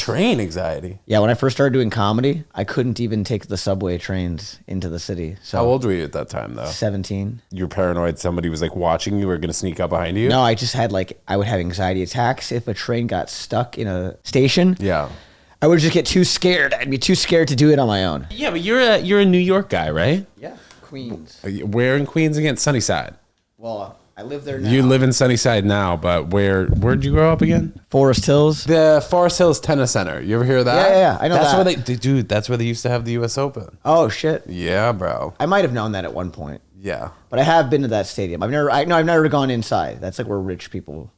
Train anxiety. Yeah, when I first started doing comedy, I couldn't even take the subway trains into the city. So How old were you at that time, though? 17. You were paranoid somebody was like watching you or going to sneak up behind you? No, I just had I would have anxiety attacks if a train got stuck in a station. Yeah. I would just get too scared. I'd be too scared to do it on my own. Yeah, but you're a New York guy, right? Yeah, Queens. Where in Queens again? Sunnyside. Well, I live there now. You live in Sunnyside now, but where'd you grow up again? Forest Hills. The Forest Hills Tennis Center. You ever hear of that? Yeah, I know that's that. Where that's where they used to have the U.S. Open. Oh shit. Yeah, bro. I might have known that at one point. Yeah. But I have been to that stadium. I've never gone inside. That's like where rich people.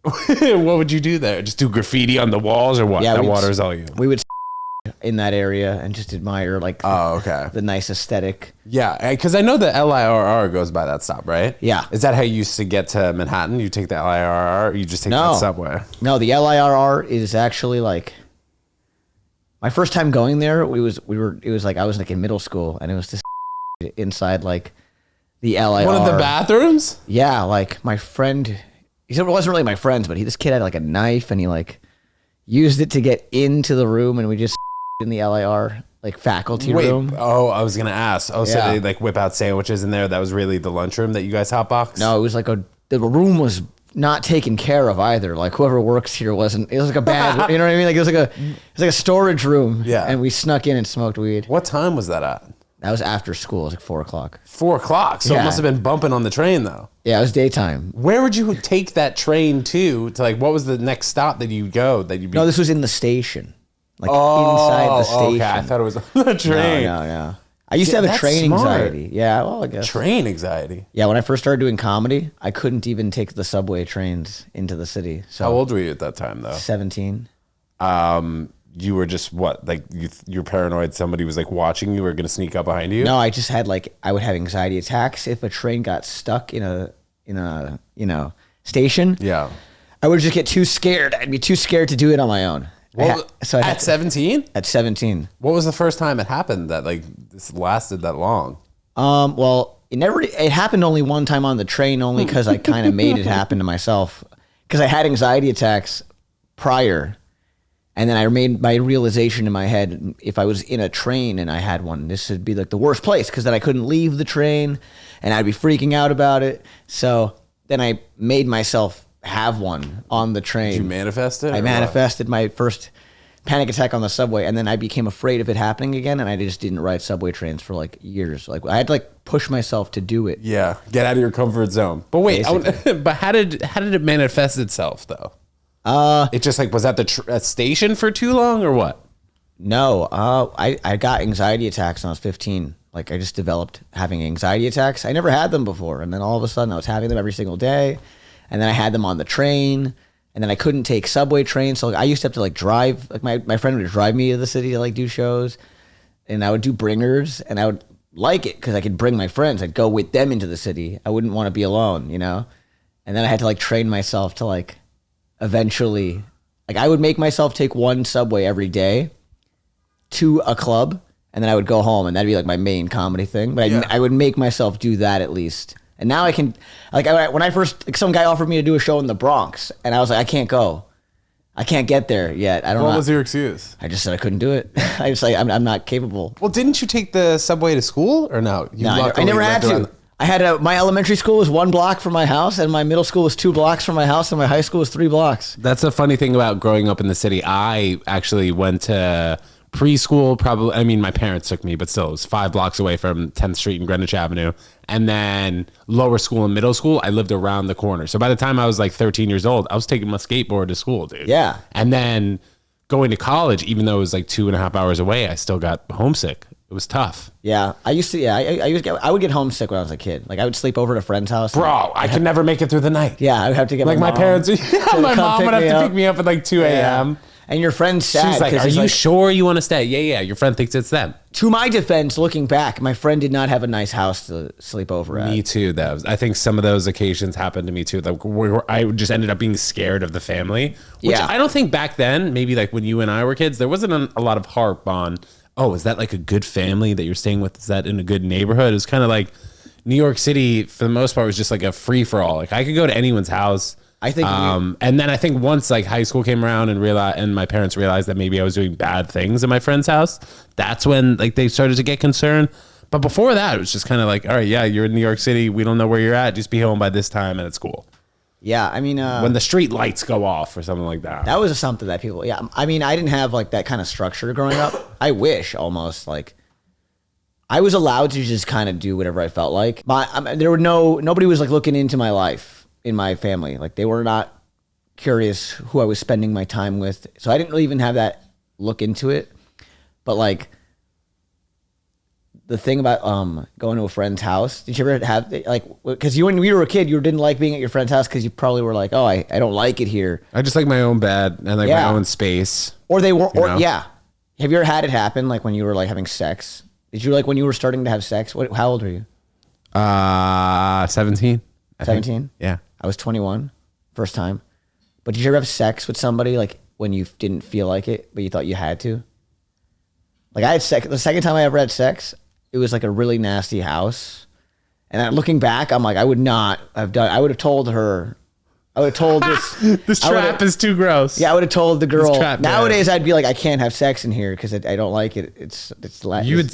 What would you do there? Just do graffiti on the walls or what? Yeah, That water's all you. We would in that area and just admire the nice aesthetic. Yeah, because I know the LIRR goes by that stop, right? Yeah. Is that how you used to get to Manhattan? You take the LIRR, or you just take that subway? No, the LIRR is actually my first time going there. I was in middle school, and it was this inside the LIRR. One of the bathrooms? Yeah, my friend. It wasn't really my friend's, but this kid had a knife, and he used it to get into the room, and we just in the LIR faculty room. Oh, I was gonna ask. Oh, so Yeah. they whip out sandwiches in there. That was really the lunchroom that you guys hotboxed? No, it was the room was not taken care of either. Whoever works here wasn't. It was a bad. You know what I mean? It was a storage room. Yeah. And we snuck in and smoked weed. What time was that at? That was after school. It was 4 o'clock. 4 o'clock. So it Yeah. must have been bumping on the train though. Yeah, it was daytime. Where would you take that train to what was the next stop that you'd go that you'd be? No, this was in the station. Inside the station. Okay, I thought it was on the train. No. I used to have a that's train smart. anxiety. Yeah, well, I guess. Train anxiety. Yeah, when I first started doing comedy, I couldn't even take the subway trains into the city. So How old were you at that time though? 17. You were just what? You're paranoid somebody was watching you or going to sneak up behind you? No, I just had I would have anxiety attacks if a train got stuck in a station. Yeah. I would just get too scared. I'd be too scared to do it on my own. At 17? At 17. What was the first time it happened that this lasted that long? Well, it happened only one time on the train, only because I kind of made it happen to myself. Because I had anxiety attacks prior. And then I made my realization in my head, if I was in a train and I had one, this would be the worst place, because then I couldn't leave the train and I'd be freaking out about it. So then I made myself have one on the train. Did you manifest it? I manifested my first panic attack on the subway, and then I became afraid of it happening again, and I just didn't ride subway trains for years. I had to push myself to do it. Yeah, get out of your comfort zone. But wait, but how did it manifest itself though? It just was at the station for too long or what? No, I got anxiety attacks when I was 15. I just developed having anxiety attacks. I never had them before, and then all of a sudden I was having them every single day, and then I had them on the train, and then I couldn't take subway trains. So I used to have to drive. My friend would drive me to the city to do shows, and I would do bringers, and I would like it because I could bring my friends. I'd go with them into the city. I wouldn't want to be alone, And then I had to train myself to eventually, I would make myself take one subway every day to a club, and then I would go home, and that'd be my main comedy thing. But I would make myself do that at least. And now I can, when I first, some guy offered me to do a show in the Bronx, and I was I can't go. I can't get there yet. I don't know. What was your excuse? I just said I couldn't do it. I just I'm not capable. Well, didn't you take the subway to school or no? No, I never had to. I had my elementary school was 1 block from my house, and my middle school was 2 blocks from my house, and my high school was 3 blocks. That's a funny thing about growing up in the city. I actually went to preschool, probably. I mean, my parents took me, but still, it was 5 blocks away from 10th Street and Greenwich Avenue. And then lower school and middle school, I lived around the corner. So by the time I was 13 years old, I was taking my skateboard to school, dude. Yeah. And then going to college, even though it was 2.5 hours away, I still got homesick. It was tough. Yeah, I used to. Yeah, I would get homesick when I was a kid. I would sleep over at a friend's house. Bro, I could never make it through the night. Yeah, I would have to get my mom parents. My mom would have to pick me up at 2 a.m. Yeah. And your friend's sad. She's are you sure you want to stay? Yeah. Your friend thinks it's them. To my defense, looking back, my friend did not have a nice house to sleep over at. Me too. I think some of those occasions happened to me too. Where I just ended up being scared of the family. Which I don't think back then, maybe when you and I were kids, there wasn't a lot of harp on, oh, is that a good family that you're staying with? Is that in a good neighborhood? It was kind of New York City, for the most part, was just a free-for-all. I could go to anyone's house. I think and then I think once like high school came around and my parents realized that maybe I was doing bad things in my friend's house, that's when like they started to get concerned. But before that, it was just kind of like, all right, yeah, you're in New York City. We don't know where you're at. Just be home by this time and it's cool. Yeah, I mean, when the street lights go off or something like that. That was something that people, yeah. I mean, I didn't have like that kind of structure growing up. I wish almost like I was allowed to just kind of do whatever I felt like. Nobody was like looking into my life in my family. Like they were not curious who I was spending my time with. So I didn't really even have that look into it. But like, the thing about going to a friend's house, did you ever have like, because when you were a kid, you didn't like being at your friend's house because you probably were like, oh, I don't like it here. I just like my own bed and like my own space. Or they weren't, or yeah. Have you ever had it happen like when you were like having sex? Did you like when you were starting to have sex? How old were you? 17. 17? Yeah. I was 21, first time. But did you ever have sex with somebody like when you didn't feel like it, but you thought you had to? Like I had sex, the second time I ever had sex, it was like a really nasty house. And looking back, I'm like, I would not have done, I would have told her, I would have told this. This trap is too gross. Yeah, I would have told the girl. Nowadays, I'd be like, I can't have sex in here because I don't like it. It's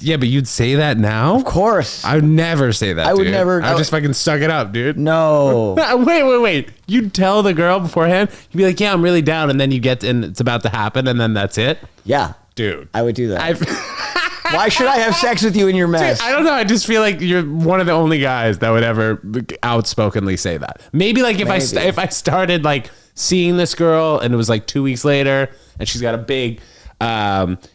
yeah, but you'd say that now? Of course. I would never say that, I would never. I would just fucking suck it up, dude. No. Wait. You'd tell the girl beforehand? You'd be like, yeah, I'm really down. And then you get, and it's about to happen. And then that's it? Yeah. Dude. I would do that. Why should I have sex with you in your mess? Dude, I don't know. I just feel like you're one of the only guys that would ever outspokenly say that. Maybe like if I started like seeing this girl and it was like 2 weeks later and she's got a big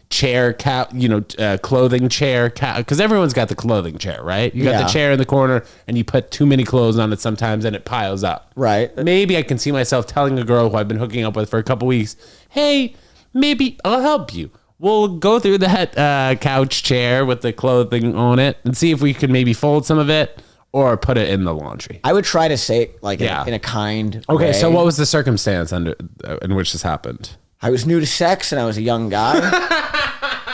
chair, clothing chair, because everyone's got the clothing chair, right? You got the chair in the corner and you put too many clothes on it sometimes and it piles up. Right. Maybe I can see myself telling a girl who I've been hooking up with for a couple weeks, hey, maybe I'll help you. We'll go through that couch chair with the clothing on it and see if we could maybe fold some of it or put it in the laundry. I would try to say it like in a kind way. Okay, so what was the circumstance in which this happened? I was new to sex and I was a young guy.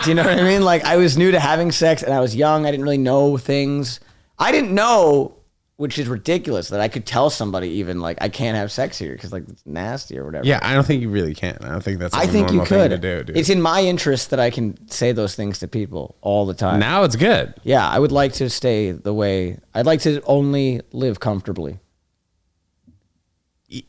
Do you know what I mean? Like I was new to having sex and I was young. I didn't really know things. I didn't know, which is ridiculous, that I could tell somebody even like I can't have sex here because like it's nasty or whatever. Yeah, I don't think you really can. I don't think that's I think you could. Thing to do, dude. It's in my interest that I can say those things to people all the time. Now it's good. Yeah, I would like to stay the way I'd like to only live comfortably.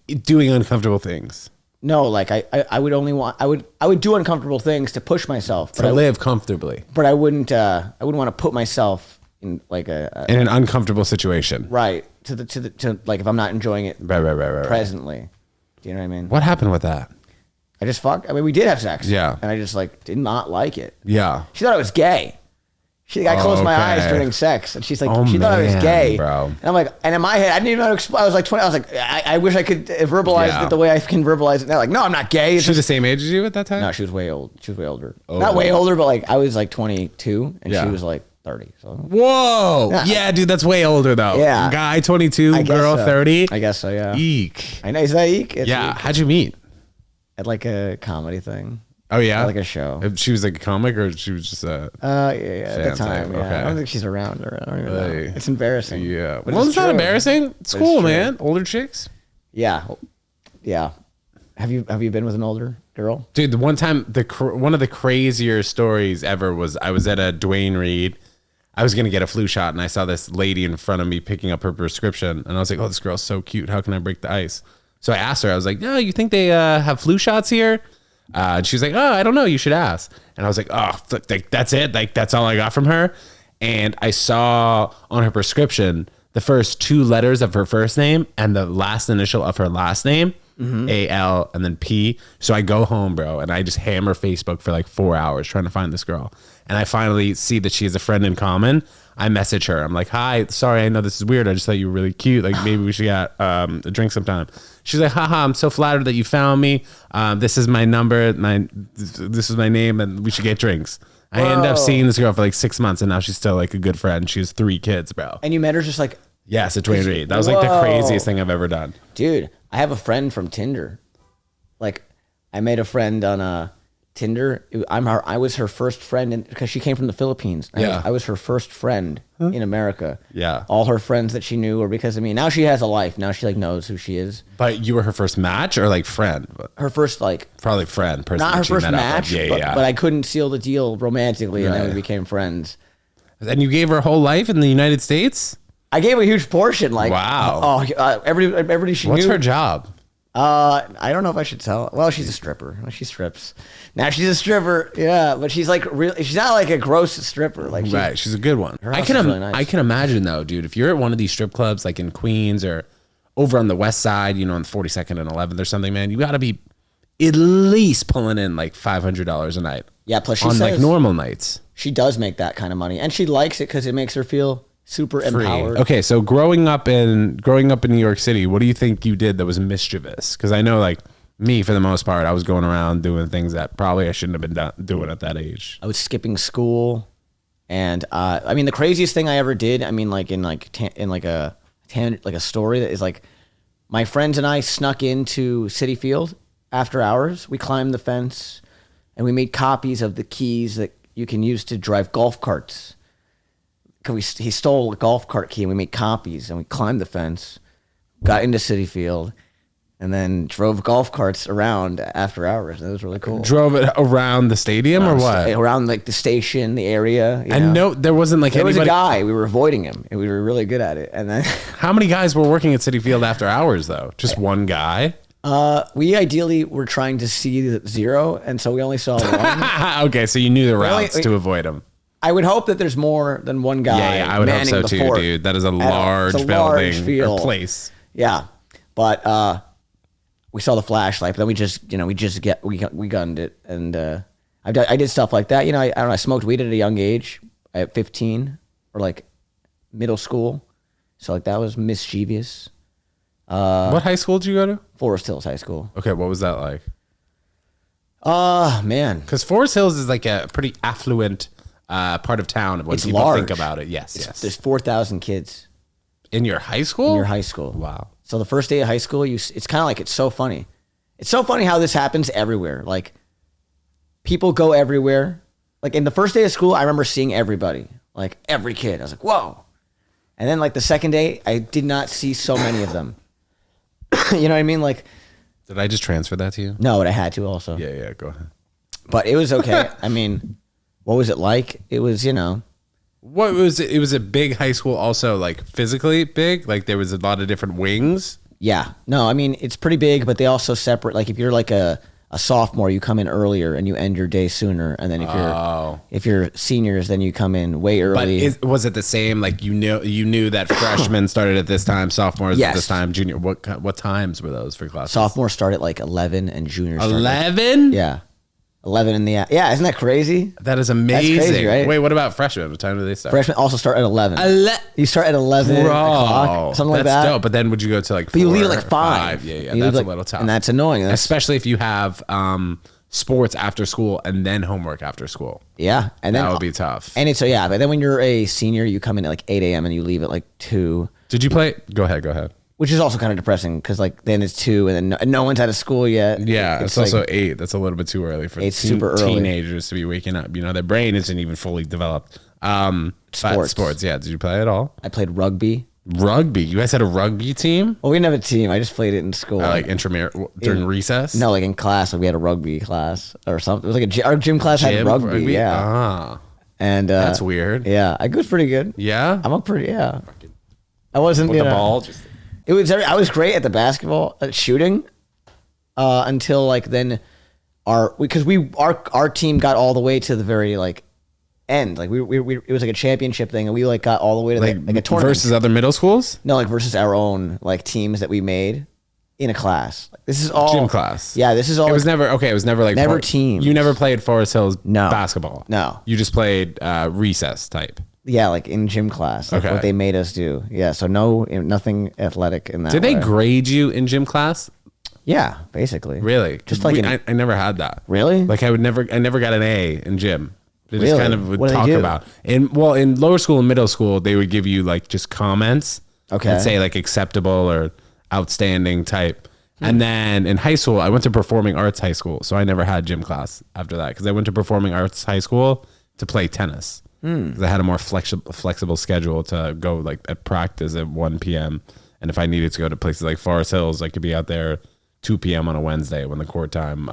Doing uncomfortable things. No, like I would only want I would do uncomfortable things to push myself to live comfortably. But I wouldn't want to put myself in like in an uncomfortable situation. Right. To like if I'm not enjoying it right. presently. Do you know what I mean? What happened with that? I just fucked. I mean, we did have sex. Yeah. And I just like did not like it. Yeah. She thought I was gay. I closed my eyes during sex, and she's like, she thought I was gay, bro. And I'm like, and in my head, I didn't even know how to explain. I was like 20. I was like, I wish I could verbalize it the way I can verbalize it now. Like, no, I'm not gay. She was the same age as you at that time? No, she was way old. She was way older. Not way older, but like I was like 22, and she was like 30. So. Whoa. Yeah, dude, that's way older though. Yeah. Guy 22, girl 30. I guess so, yeah. Eek. I know, is that eek? It's yeah. Eek. How'd you meet? At like a comedy thing. Oh yeah, like a show. She was like a comic, or she was just a at the time. Yeah. Okay. I don't think she's around, or I don't even know. It's embarrassing. Yeah, well, it's not embarrassing. It's cool, man. Older chicks. Yeah. Have you been with an older girl, dude? The one time, one of the crazier stories ever was I was at a Dwayne Reed. I was gonna get a flu shot, and I saw this lady in front of me picking up her prescription, and I was like, "Oh, this girl's so cute. How can I break the ice?" So I asked her. I was like, "No, you think they have flu shots here?" And she was like, "Oh, I don't know. You should ask." And I was like, "Oh, that's it. Like that's all I got from her." And I saw on her prescription the first two letters of her first name and the last initial of her last name, A-L and then P. So I go home, bro, and I just hammer Facebook for like 4 hours trying to find this girl. And I finally see that she has a friend in common. I message her. I'm like, "Hi, sorry, I know this is weird. I just thought you were really cute. Like maybe we should get a drink sometime." She's like, "Haha, I'm so flattered that you found me. This is my number. This is my name, and we should get drinks." Whoa. I ended up seeing this girl for like 6 months, and now she's still like a good friend. She has 3 kids, bro. And you met her just like... Yes, at Dwayne Reed. That was like the craziest thing I've ever done. Dude, I have a friend from Tinder. Like, I made a friend on Tinder. I was her first friend because she came from the Philippines. Yeah. I was her first friend in America. Yeah. All her friends that she knew were because of me. Now she has a life. Now she like knows who she is. But you were her first match or like friend? Her first like Probably friend. Person not that her she first met up match, with. but I couldn't seal the deal romantically, and then Right. we became friends. And you gave her whole life in the United States? I gave a huge portion. Like Wow. everybody she What's knew. her job? I don't know if I should tell. Well, she's a stripper. She strips. Now she's a stripper. Yeah, but she's like really. She's not like a gross stripper. Like Right, she's a good one. Her house is really nice. I can imagine though, dude, if you're at one of these strip clubs like in Queens or over on the West Side, on 42nd and 11th or something, man, you got to be at least pulling in like $500 a night. Yeah, plus she on like says normal nights. she does make that kind of money, and she likes it because it makes her feel super Free. empowered. Okay, so growing up in New York City, what do you think you did that was mischievous? Because I know, like me, for the most part, I was going around doing things that probably I shouldn't have been doing at that age. I was skipping school, and I mean the craziest thing I ever did. I mean, like in a story that is like my friends and I snuck into City Field after hours. We climbed the fence, and we made copies of the keys that you can use to drive golf carts. He stole a golf cart key, and we made copies, and we climbed the fence, got into City Field, and then drove golf carts around after hours. It was really cool. Drove it around the stadium or what? Around like the station, the area. And no, there wasn't like There was anybody. a guy. We were avoiding him, and we were really good at it. And then How many guys were working at City Field after hours though? Just one guy? we ideally were trying to see the zero, and so we only saw one. Okay, so you knew the routes to avoid them. I would hope that there's more than one guy. Yeah, I would hope manning so the too, fort. dude. That is a It's large a large building or field. place. Yeah, but we saw the flashlight, but then we gunned it, and I did stuff like that. I don't know. I smoked weed at a young age, at 15 or like middle school, so like that was mischievous. What high school did you go to? Forest Hills High School. Okay, what was that like? Man, Because Forest Hills is like a pretty affluent part of town when It's people large. think about it. Yes, yes. there's 4,000 kids In your high school? in your high school. Wow. So the first day of high school, it's kind of like, it's so funny. It's so funny how this happens everywhere. Like people go everywhere. Like in the first day of school, I remember seeing everybody, like every kid. I was like, whoa. And then like the second day, I did not see so many of them. You know what I mean? Like, Did I just transfer that to you? no, but I had to also. Yeah, go ahead. But it was okay. I mean, what was it like? It was, What was it? It was a big high school also, like physically big? Like there was a lot of different wings? yeah. No, I mean, it's pretty big, but they also separate. Like if you're like a sophomore, you come in earlier and you end your day sooner. And then if you're seniors, then you come in way But early. was it the same? Like you knew that freshmen started at this time, sophomores Yes. at this time, junior. What times were those for classes? Sophomores start at like 11 and juniors start at 11? yeah. 11 in the yeah, isn't that crazy? That is amazing. crazy, right? Wait, what about freshmen? What time do they start? Freshmen also start at 11. You start at 11 Bro, o'clock, something like that's that. dope. But then would you go to like 4? But you leave at like 5. Yeah, You leave that's like- a little tough. And that's annoying. Especially if you have sports after school and then homework after school. Yeah. And then That would be tough. And it's yeah, but then when you're a senior, you come in at like 8 a.m. and you leave at like 2. Did you play? Go ahead. Which is also kind of depressing because like then it's 2 and then no one's out of school yet. Yeah, it's like, also 8. That's a little bit too early for super early. teenagers to be waking up. Their brain isn't even fully developed. But sports, yeah. Did you play at all? I played rugby. Rugby. You guys had a rugby team? Well, we didn't have a team. I just played it in school. Like during recess? No, like in class, like we had a rugby class or something. It was like our gym class had rugby. Yeah. Ah, And that's weird. Yeah, I was pretty good. Yeah? I'm a pretty I wasn't With the ball? It was. I was great at the basketball at shooting, until like then our team got all the way to the very like end. Like we it was like a championship thing, and we like got all the way to like a tournament versus other middle schools? No, like versus our own like teams that we made in a class. Like, this is all Gym class. Yeah, this is all. It was never like never teams. You never played Forest Hills No. basketball. No. You just played recess type. Yeah, like in gym class. Like Okay. what they made us do. Yeah, so nothing athletic in that. Did they way. grade you in gym class? Yeah, basically. Really? Just like I never had that. Really? Like I never got an A in gym. They just Really? kind of would What do they talk do? about. In lower school and middle school, they would give you like just comments. Okay. And say like acceptable or outstanding type. And then in high school, I went to performing arts high school. So I never had gym class after that because I went to performing arts high school to play tennis. 'Cause I had a more flexible schedule to go like at practice at 1 p.m. And if I needed to go to places like Forest Hills, I could be out there 2 p.m. on a Wednesday when the court time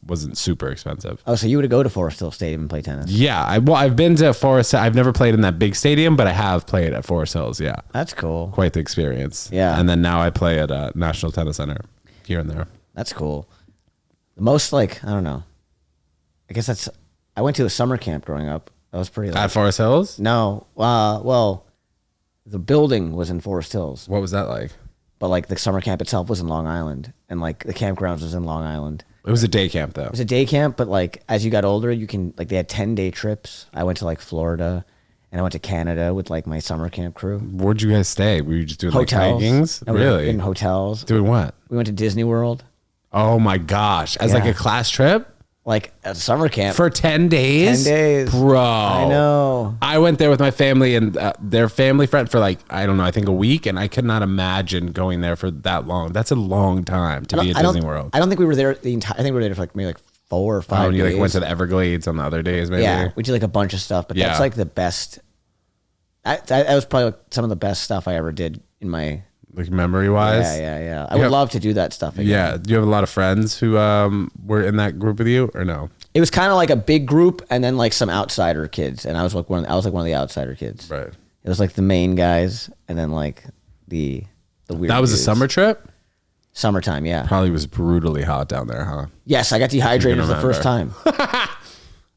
wasn't super expensive. Oh, so you would go to Forest Hill Stadium and play tennis? Yeah, I've been to Forest. I've never played in that big stadium, but I have played at Forest Hills. Yeah, That's cool. quite the experience. Yeah. And then now I play at National Tennis Center here and there. That's cool. The most like, I don't know. I guess I went to a summer camp growing up. That was pretty At Forest Hills? No. Well, the building was in Forest Hills, What was that like? but like the summer camp itself was in Long Island, and like the campgrounds was in Long Island. It was a day camp though. It was a day camp, but like as you got older, you can like they had 10-day trips. I went to like Florida, and I went to Canada with like my summer camp crew. Where'd you guys stay? Were you just doing Hotels. like hikings? No, we were Really? in hotels. Doing what? We went to Disney World, Oh my gosh. As like Yeah. a class trip? like a summer camp. For 10 days? 10 days. Bro. I know. I went there with my family and their family friend for like, I don't know, I think a week. And I could not imagine going there for that long. That's a long time to be at Disney World. I don't think we were there the entire. I think we were there for like maybe like 4 or 5 Oh, and you days. like went to the Everglades on the other days, maybe? Yeah, we did like a bunch of stuff, but Yeah. that's like the best. That was probably like some of the best stuff I ever did in my. Like memory wise? Yeah. I would love to do that stuff again. Yeah. Do you have a lot of friends who were in that group with you or no? It was kind of like a big group, and then like some outsider kids, and I was like one of the outsider kids. Right. It was like the main guys, and then like the weird. That was a dudes. summer trip? Summertime, yeah. Probably was brutally hot down there, huh? Yes, I got dehydrated for the first time.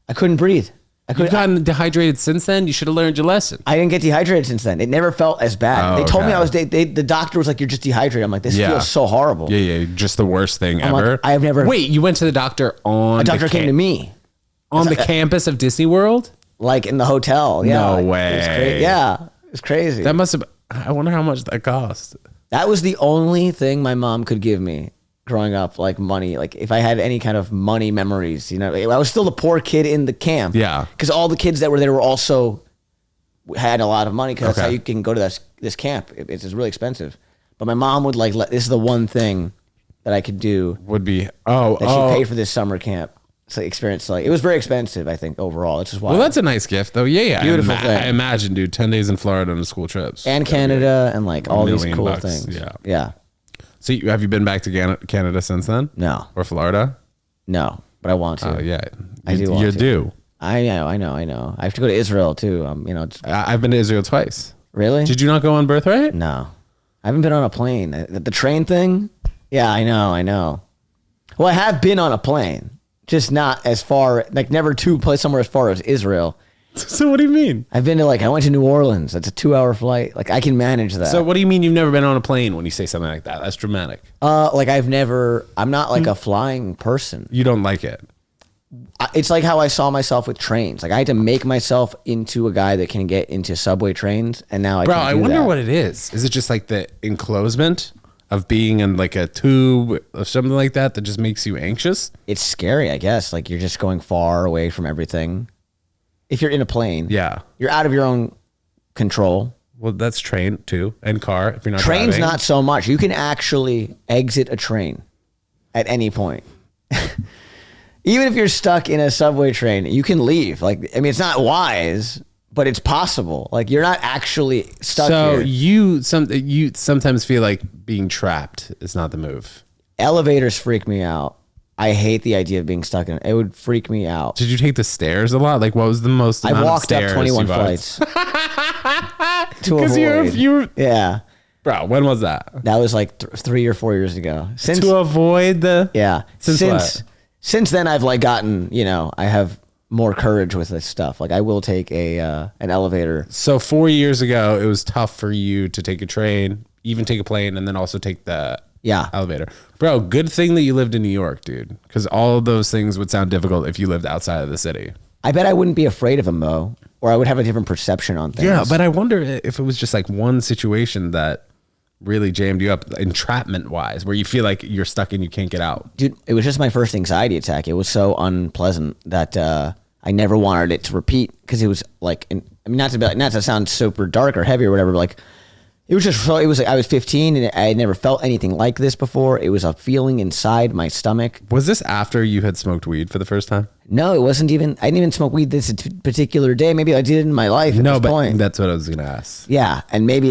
I couldn't breathe. You've gotten dehydrated since then? You should have learned your lesson. I didn't get dehydrated since then. It never felt as bad. Oh, They told me okay. I was. The doctor was like, "You're just dehydrated." I'm like, "This feels so horrible." Yeah, just the worst thing I'm like, ever. I have never- Wait, you went to the doctor on A doctor came to me, on the campus of Disney World? like in the hotel. Yeah, No like, way. It was yeah, it was crazy. That must have. I wonder how much that cost. That was the only thing my mom could give me growing up, like money. Like if I had any kind of money memories, you know, I was still the poor kid in the camp. Yeah. Because all the kids that were there were also had a lot of money because that's Okay. how you can go to this camp. It's really expensive. But my mom would like, this is the one thing that I could do Would be that she paid for this summer camp. So experience, like it was very expensive, I think, overall. It's just why. Well, that's a nice gift, though. Yeah. Beautiful thing. I imagine, dude. 10 days in Florida on school trips and Canada and like all these $1 cool million things. yeah. Yeah. So, have you been back to Canada since then? No. Or Florida? No. But I want to. Oh yeah, I do want You to. do. I know. I have to go to Israel too. You know, I've been to Israel twice. really? Did you not go on birthright? No. I haven't been on a plane. The train thing? Yeah, I know. Well, I have been on a plane, just not as far, like never to place somewhere as far as Israel. So what do you mean? I've been to I went to New Orleans. That's a 2-hour flight. Like I can manage that. So what do you mean you've never been on a plane when you say something like that? That's dramatic. I'm not like a flying person. You don't like it. It's like how I saw myself with trains. Like I had to make myself into a guy that can get into subway trains, and now Bro, can't I do wonder that. what it is. Is it just like the enclosement of being in like a tube or something like that just makes you anxious? It's scary, I guess. Like you're just going far away from everything. If you're in a plane, Yeah. you're out of your own control. Well, that's train too, and car if you're not Trains, driving. not so much. You can actually exit a train at any point. Even if you're stuck in a subway train, you can leave. Like, I mean, it's not wise, but it's possible. Like, you're not actually stuck So here. you sometimes feel like being trapped is not the move. Elevators freak me out. I hate the idea of being stuck in it. It would freak me out. Did you take the stairs a lot? Like, what was the most? I amount walked of up stairs 21 you've walked? flights. To Because avoid. you, Yeah. bro. When was that? That was like 3 or 4 years ago. Since To avoid the Yeah. Since what? Since then, I've like gotten, I have more courage with this stuff. Like I will take an elevator. So 4 years ago, it was tough for you to take a train, even take a plane, and then also take the Yeah. elevator. Bro, good thing that you lived in New York, dude. Because all of those things would sound difficult if you lived outside of the city. I bet I wouldn't be afraid of them though, or I would have a different perception on things. Yeah, but I wonder if it was just like one situation that really jammed you up entrapment wise, where you feel like you're stuck and you can't get out. Dude, it was just my first anxiety attack. It was so unpleasant that I never wanted it to repeat because it was like, not to sound super dark or heavy or whatever, but like It was just so, it was like I was 15 and I had never felt anything like this before. It was a feeling inside my stomach. Was this after you had smoked weed for the first time? No, it wasn't even, I didn't even smoke weed this particular day. Maybe I did it in my life at this point. That's what I was going to ask. Yeah. And maybe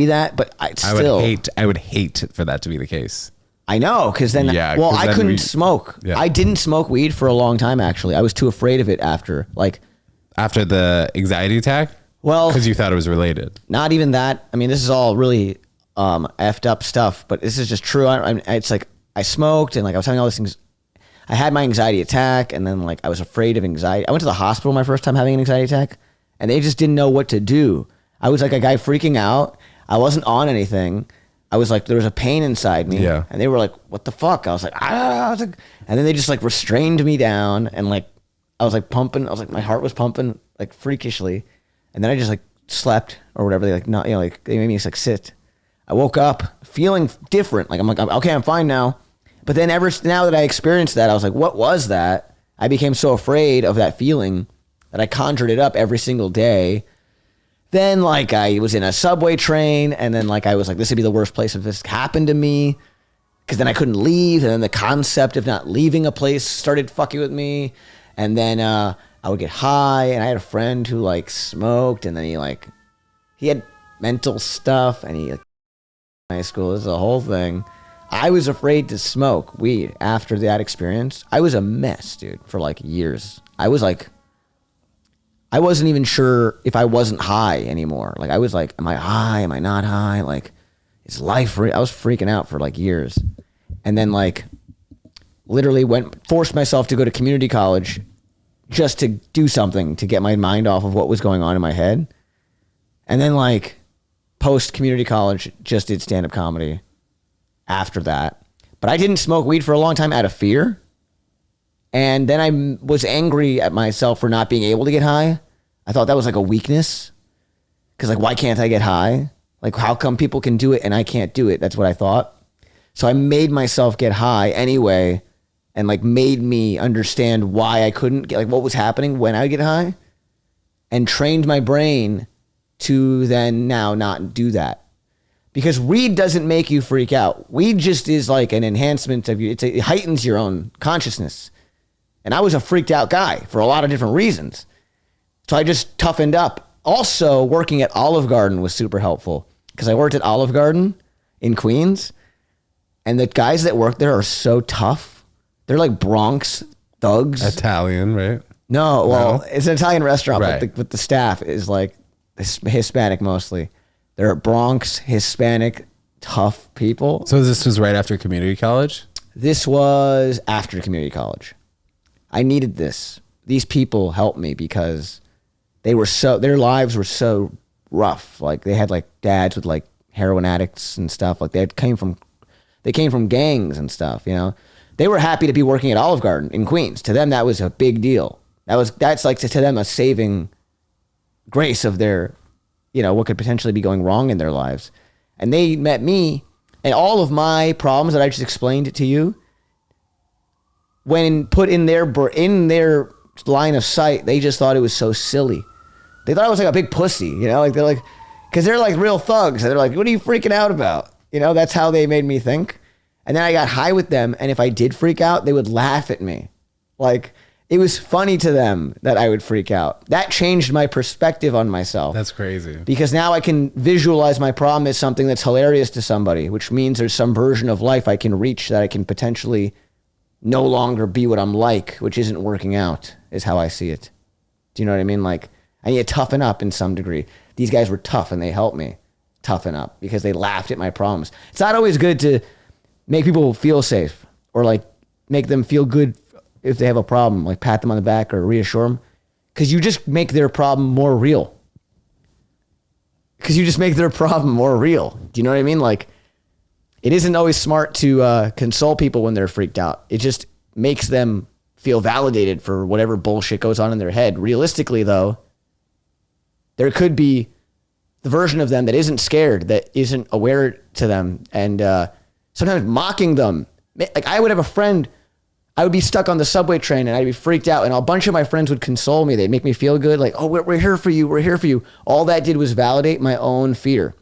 that, but I would hate for that to be the case. I know. Cause then, I couldn't smoke. Yeah. I didn't smoke weed for a long time. Actually, I was too afraid of it after the anxiety attack. Well, because you thought it was related. Not even that. I mean, this is all really effed up stuff, but this is just true. It's like I smoked and like I was having all these things. I had my anxiety attack and then like I was afraid of anxiety. I went to the hospital my first time having an anxiety attack and they just didn't know what to do. I was like a guy freaking out. I wasn't on anything. I was like, there was a pain inside me. Yeah. And they were like, what the fuck? I was like, ah. And then they just like restrained me down and like, I was like pumping. I was like, my heart was pumping like freakishly. And then I just like slept or whatever. They like not, like they made me just like sit. I woke up feeling different. Like I'm like, okay, I'm fine now. But then now that I experienced that, I was like, what was that? I became so afraid of that feeling that I conjured it up every single day. Then like I was in a subway train and then like I was like, this would be the worst place if this happened to me. Cause then I couldn't leave. And then the concept of not leaving a place started fucking with me. And then, I would get high and I had a friend who like smoked and then he had mental stuff and he high school. This is a whole thing. I was afraid to smoke weed after that experience. I was a mess, dude, for like years. I wasn't even sure if I wasn't high anymore. Like I was like, am I high? Am I not high? Like is life real? I was freaking out for like years. And then like literally forced myself to go to community college just to do something to get my mind off of what was going on in my head. And then like post community college, just did stand-up comedy after that. But I didn't smoke weed for a long time out of fear. And then I was angry at myself for not being able to get high. I thought that was like a weakness. Cause like, why can't I get high? Like how come people can do it and I can't do it? That's what I thought. So I made myself get high anyway. And like made me understand why I couldn't get, like what was happening when I get high and trained my brain to then now not do that. Because weed doesn't make you freak out. Weed just is like an enhancement of you. It heightens your own consciousness. And I was a freaked out guy for a lot of different reasons. So I just toughened up. Also working at Olive Garden was super helpful because I worked at Olive Garden in Queens and the guys that work there are so tough. They're like Bronx thugs. Italian, right? No, well, it's an Italian restaurant, right. But the staff is like Hispanic mostly. They're Bronx, Hispanic, tough people. So this was right after community college? This was after community college. I needed this. These people helped me because their lives were so rough. Like they had like dads with like heroin addicts and stuff. Like they came from gangs and stuff, you know? They were happy to be working at Olive Garden in Queens. To them, that was a big deal. That's like to them a saving grace of their, what could potentially be going wrong in their lives. And they met me, and all of my problems that I just explained to you, when put in their line of sight, they just thought it was so silly. They thought I was like a big pussy, like they're like, because they're like real thugs. And they're like, what are you freaking out about? That's how they made me think. And then I got high with them, and if I did freak out, they would laugh at me. Like, it was funny to them that I would freak out. That changed my perspective on myself. That's crazy. Because now I can visualize my problem as something that's hilarious to somebody, which means there's some version of life I can reach that I can potentially no longer be what I'm like, which isn't working out, is how I see it. Do you know what I mean? Like, I need to toughen up in some degree. These guys were tough, and they helped me toughen up because they laughed at my problems. It's not always good to make people feel safe or like make them feel good if they have a problem, like pat them on the back or reassure them, because you just make their problem more real. Do you know what I mean? Like, it isn't always smart to console people when they're freaked out. It just makes them feel validated for whatever bullshit goes on in their head. Realistically, though, there could be the version of them that isn't scared, that isn't aware to them, and sometimes mocking them. Like, I would have a friend, I would be stuck on the subway train and I'd be freaked out, and a bunch of my friends would console me. They'd make me feel good. Like, oh, we're here for you. We're here for you. All that did was validate my own fear.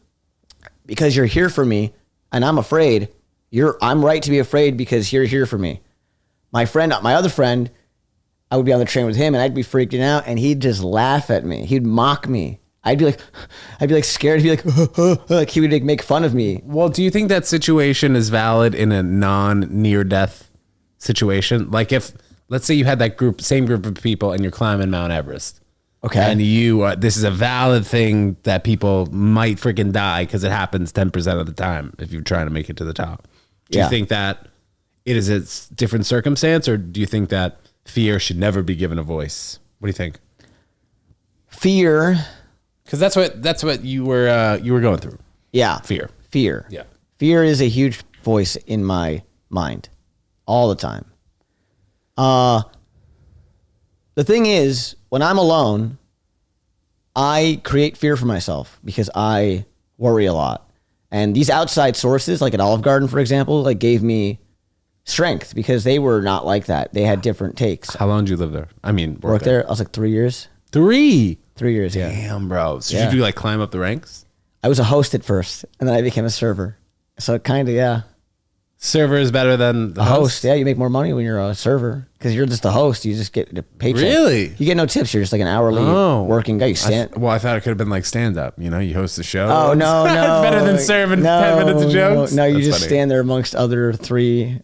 because you're here for me and I'm afraid, I'm right to be afraid because you're here for me. My other friend, I would be on the train with him and I'd be freaking out and he'd just laugh at me. He'd mock me. I'd be like scared. He'd be like he would make fun of me. Well, do you think that situation is valid in a non-near death situation? Like if, let's say you had that same group of people and you're climbing Mount Everest. Okay. And this is a valid thing that people might freaking die because it happens 10% of the time if you're trying to make it to the top. Do you think that it is a different circumstance, or do you think that fear should never be given a voice? What do you think? Fear. Because that's what you were going through. Yeah. Fear. Yeah. Fear is a huge voice in my mind all the time. The thing is, when I'm alone, I create fear for myself because I worry a lot. And these outside sources, like at Olive Garden, for example, like gave me strength because they were not like that. They had different takes. How long did you live there? I mean, work there. I was like 3 years. 3 years, yeah. Damn, bro. So did you like climb up the ranks? I was a host at first, and then I became a server. So kind of, yeah. Server is better than the host. Yeah, you make more money when you're a server because you're just a host. You just get a paycheck. Really? You get no tips. You're just like an hourly working guy. You stand. I thought it could have been like stand up. You host the show. Oh no, it's better than serving 10 minutes of jokes. No, you just stand there amongst other 3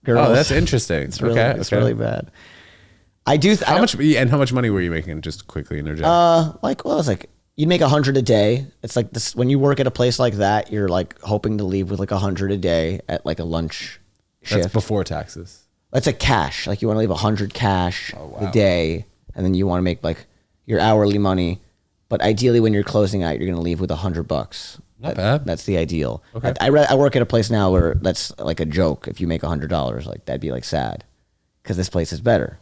girls. Oh, that's interesting. It's really bad. How much money were you making? Just quickly interject. It was like you'd make 100 a day. It's like this when you work at a place like that, you're like hoping to leave with like 100 a day at like a lunch shift. That's before taxes. That's like cash. Like you want to leave 100 cash a day, and then you want to make like your hourly money. But ideally, when you're closing out, you're going to leave with $100. Not bad. That's the ideal. Okay. I work at a place now where that's like a joke. If you make $100, like that'd be like sad because this place is better.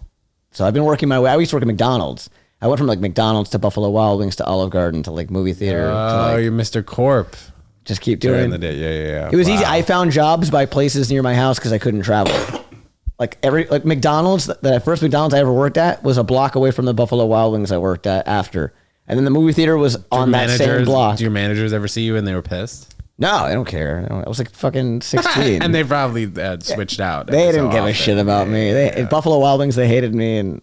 So I've been working my way. I used to work at McDonald's. I went from like McDonald's to Buffalo Wild Wings to Olive Garden to like movie theater. Oh, you're Mr. Corp. Just keep doing During the day. Yeah. It was easy. I found jobs by places near my house because I couldn't travel. Like McDonald's, that first McDonald's I ever worked at was a block away from the Buffalo Wild Wings I worked at after. And then the movie theater was on that same block. Do your managers ever see you and they were pissed? No, I don't care. I was like fucking 16. And they probably switched out. They didn't give a shit about me. At Buffalo Wild Wings, they hated me. And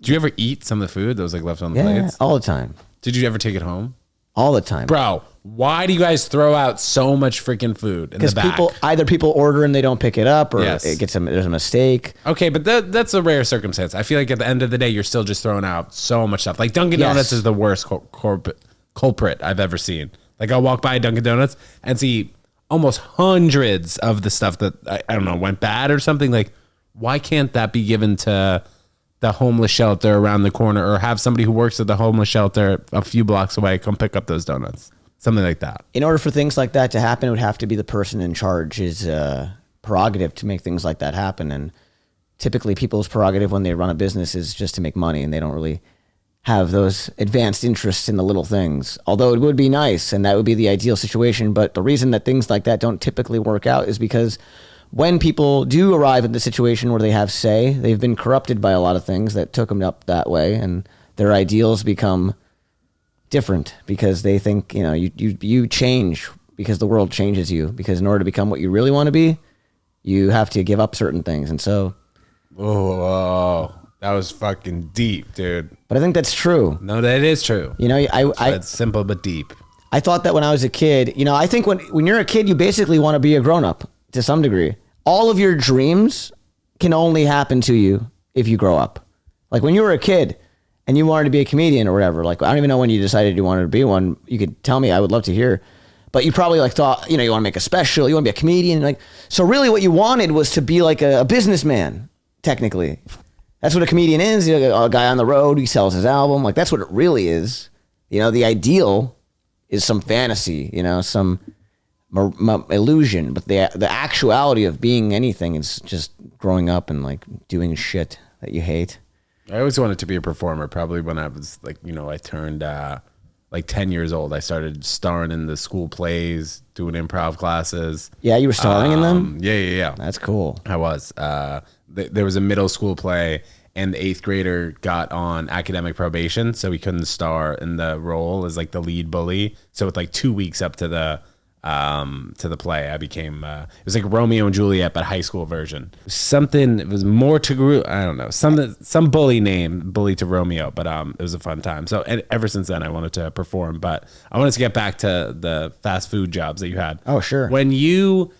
did you ever eat some of the food that was like left on the plates? All the time. Did you ever take it home? All the time. Bro, why do you guys throw out so much freaking food in the back? Because people order and they don't pick it up, or there's a mistake. Okay, but that's a rare circumstance. I feel like at the end of the day, you're still just throwing out so much stuff. Like Dunkin' Donuts is the worst culprit I've ever seen. Like I'll walk by Dunkin' Donuts and see almost hundreds of the stuff that I don't know went bad or something. Like, why can't that be given to the homeless shelter around the corner, or have somebody who works at the homeless shelter a few blocks away come pick up those donuts? Something like that. In order for things like that to happen, it would have to be the person in charge's prerogative to make things like that happen. And typically people's prerogative when they run a business is just to make money, and they don't really have those advanced interests in the little things. Although it would be nice, and that would be the ideal situation. But the reason that things like that don't typically work out is because when people do arrive at the situation where they have say, they've been corrupted by a lot of things that took them up that way, and their ideals become different because they think, you change because the world changes you. Because in order to become what you really want to be, you have to give up certain things. And so... Oh, that was fucking deep, dude. But I think that's true. No, that is true. It's simple but deep. I thought that when I was a kid, I think when you're a kid, you basically want to be a grown-up to some degree. All of your dreams can only happen to you if you grow up. Like when you were a kid and you wanted to be a comedian or whatever, like I don't even know when you decided you wanted to be one. You could tell me, I would love to hear. But you probably thought, you want to make a special, you want to be a comedian. So really what you wanted was to be like a businessman, technically. That's what a comedian is. A guy on the road, he sells his album. Like that's what it really is. The ideal is some fantasy, some illusion, but the actuality of being anything is just growing up and doing shit that you hate. I always wanted to be a performer. Probably when I was I turned 10 years old, I started starring in the school plays, doing improv classes. Yeah, you were starring in them? Yeah. That's cool. I was. There was a middle school play, and the 8th grader got on academic probation, so he couldn't star in the role as the lead bully. So with 2 weeks up to the to the play. I became it was like Romeo and Juliet, but high school version. Something it was more to I don't know some bully to Romeo, but it was a fun time. So and ever since then, I wanted to perform, but I wanted to get back to the fast food jobs that you had. Oh, sure. When you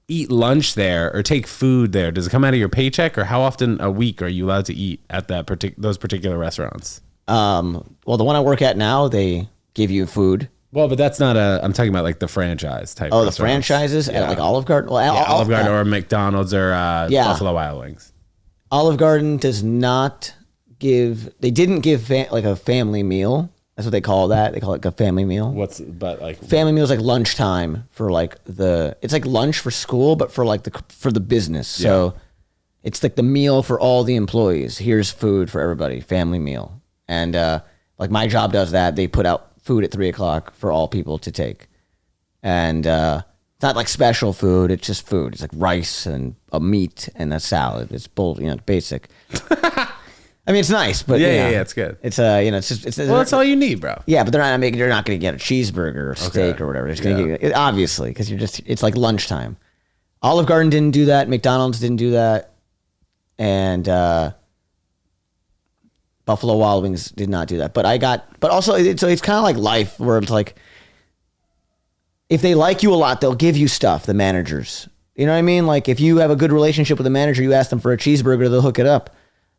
eat lunch there or take food there, does it come out of your paycheck, or how often a week are you allowed to eat at those particular restaurants? Well, the one I work at now, they give you food. Well, but that's not I'm talking about like the franchise type. Oh, the franchises at like Olive Garden? Well, Olive Garden or McDonald's or Buffalo Wild Wings. Olive Garden does not they didn't give like a family meal. That's what they call that. They call it a family meal. But like family meal is like lunchtime for like it's like lunch for school, but for like for the business. So it's like the meal for all the employees. Here's food for everybody, family meal. And like my job does that. They put out food at 3:00 for all people to take. And it's not like special food. It's just food. It's like rice and a meat and a salad. It's basic. I mean, it's nice, but yeah, it's good. It's it's that's all you need, bro. Yeah, but they're not going to get a cheeseburger or steak or whatever. They're just going to get it, obviously, because it's like lunchtime. Olive Garden didn't do that. McDonald's didn't do that, and Buffalo Wild Wings did not do that. But also it's kind of like life, where it's like if they like you a lot, they'll give you stuff. The managers, you know what I mean? Like if you have a good relationship with the manager, you ask them for a cheeseburger, they'll hook it up.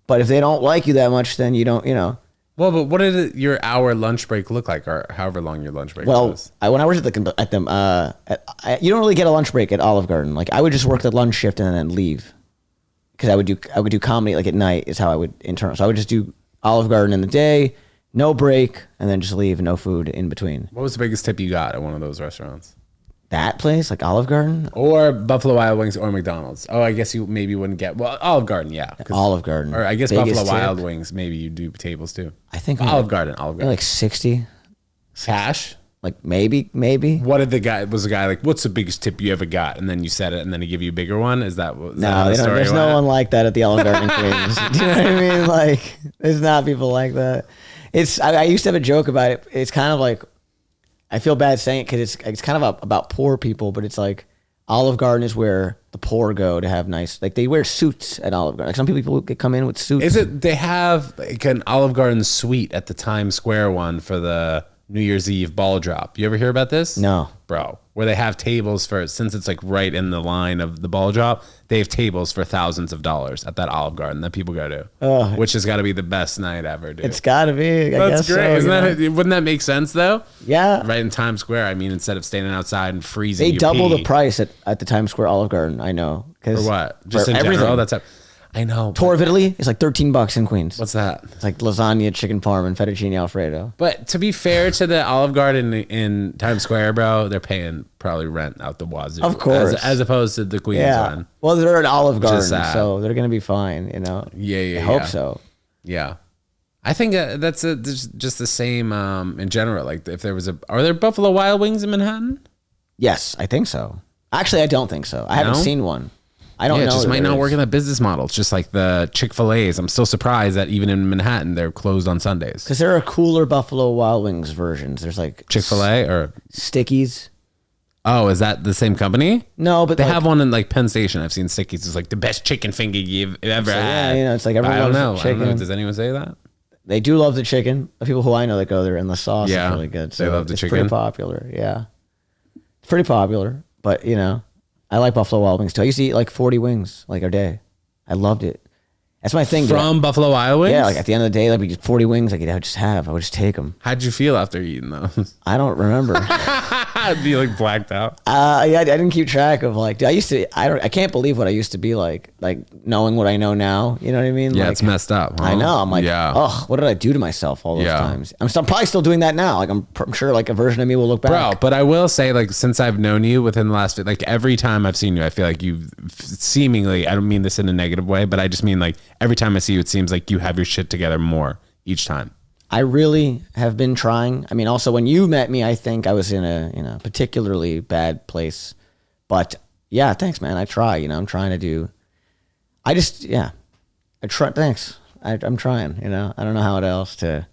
But if they don't like you that much, then you don't, Well, but what did your hour lunch break look like, or however long your lunch break was? When I worked you don't really get a lunch break at Olive Garden. Like I would just work the lunch shift and then leave, because I would do comedy like at night is how I would intern. So I would just do Olive Garden in the day, no break, and then just leave, no food in between. What was the biggest tip you got at one of those restaurants? That place, like Olive Garden? Or Buffalo Wild Wings or McDonald's. Oh, I guess you maybe wouldn't get... Well, Olive Garden, yeah. Olive Garden. Or I guess Buffalo Wild Wings, maybe you do tables too. I think... Olive Garden. Like 60. Cash? Like maybe. What did the guy like, what's the biggest tip you ever got? And then you said it and then he give you a bigger one? Is that what there's no one like that at the Olive Garden Queens. Do you know what I mean? Like, there's not people like that. I used to have a joke about it. It's kind of like, I feel bad saying it because it's kind of about poor people, but it's like Olive Garden is where the poor go to have nice, like they wear suits at Olive Garden. Like some people come in with suits. They have like an Olive Garden suite at the Times Square one for the New Year's Eve ball drop. You ever hear about this? No. Bro, where they have tables since it's like right in the line of the ball drop, they have tables for thousands of dollars at that Olive Garden that people go to, which has got to be the best night ever, dude. It's got to be. That's great. So, wouldn't that make sense though? Yeah. Right in Times Square. I mean, instead of standing outside and freezing, they double the price at the Times Square Olive Garden. I know. For what? Just in everything. general? That's I know. Tour of Italy is like $13 in Queens. What's that? It's like lasagna, chicken parm, and fettuccine alfredo. But to be fair to the Olive Garden in Times Square, bro, they're paying probably rent out the wazoo. Of course. As opposed to the Queens one. Well, they're an Olive Garden, so they're going to be fine, Yeah. I hope so. Yeah. I think that's just the same in general. Like if there was are there Buffalo Wild Wings in Manhattan? Yes, I think so. Actually, I don't think so. I haven't seen one. I don't know. It just might not work in that business model. It's just like the Chick-fil-A's. I'm still surprised that even in Manhattan, they're closed on Sundays. Because there are cooler Buffalo Wild Wings versions. There's like Chick-fil-A or Stickies. Oh, is that the same company? No, but they have one in like Penn Station. I've seen Stickies. It's like the best chicken finger you've ever had. Yeah, it's like everyone loves chicken. I don't know. Does anyone say that? They do love the chicken. The people who I know that go there, and the sauce is really good. So they love the chicken. It's pretty popular. Yeah, it's pretty popular. But I like Buffalo Wild Wings too. I used to eat like 40 wings like a day. I loved it. That's my thing. From Buffalo Wild Wings? Yeah, like at the end of the day, like we get 40 wings. Like I would just take them. How'd you feel after eating those? I don't remember. Be like blacked out. Yeah, I didn't keep track of like. I can't believe what I used to be like knowing what I know now. You know what I mean? Yeah, like, it's messed up. Huh? I know. I'm like, oh, what did I do to myself all those times? I'm probably still doing that now. Like I'm sure like a version of me will look back. Bro, but I will say like since I've known you within the last like every time I've seen you, I feel like you've seemingly. I don't mean this in a negative way, but I just mean like every time I see you, it seems like you have your shit together more each time. I really have been trying. I mean, also when you met me, I think I was in a particularly bad place. But yeah, thanks, man. I try. I'm trying to do. I try. Thanks. I'm trying. I don't know how else to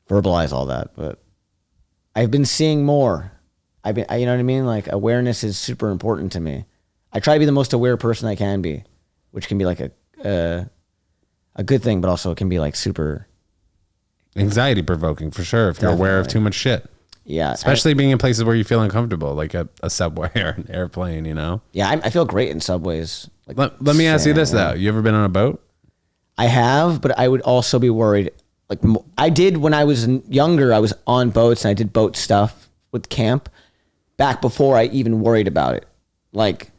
verbalize all that, but I've been seeing more you know what I mean? Like awareness is super important to me. I try to be the most aware person I can be, which can be like a good thing, but also it can be like super anxiety provoking for sure if you're aware of too much shit. Yeah. Especially being in places where you feel uncomfortable, like a subway or an airplane, you know? Yeah, I feel great in subways. Like, let me ask you this, though. You ever been on a boat? I have, but I would also be worried. Like I did when I was younger, I was on boats and I did boat stuff with camp back before I even worried about it. Like